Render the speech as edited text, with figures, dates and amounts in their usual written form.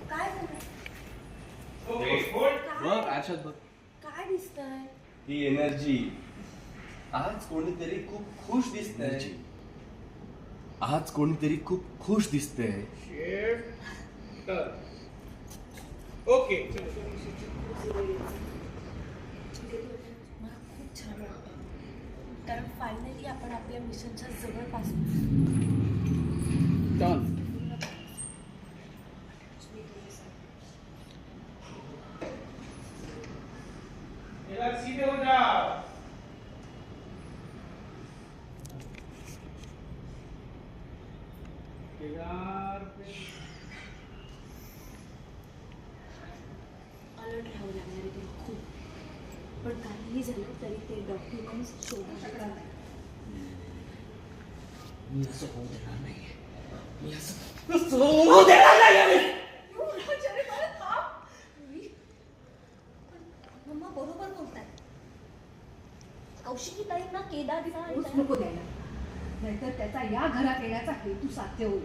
काय झालं? बघ आरशात बघ. काय दिसतंय? ही एनर्जी. आज कोणीतरी खूप खुश दिसतंय. आज कोणीतरी खूप खुश दिसतंय. ओके मला खूप छान वाटतं कारण फायनली आपण आपल्या मिशनच्या जवळपास डन सीधे हो जाओ अलर्ट राहावं लागणार आहे तुला खूप पण काहीही झालं तरी ते डॉक्युमेंट्स शोधू शकणार नाही. मी असं होऊ देणार नाही. मी असं होऊ देणार नाही. मम्मा बरोबर बोलताय. कौशिकी ताईंना केदारचा नको द्यायला नाहीतर त्याचा या घरात येण्याचा हेतू साध्य होईल.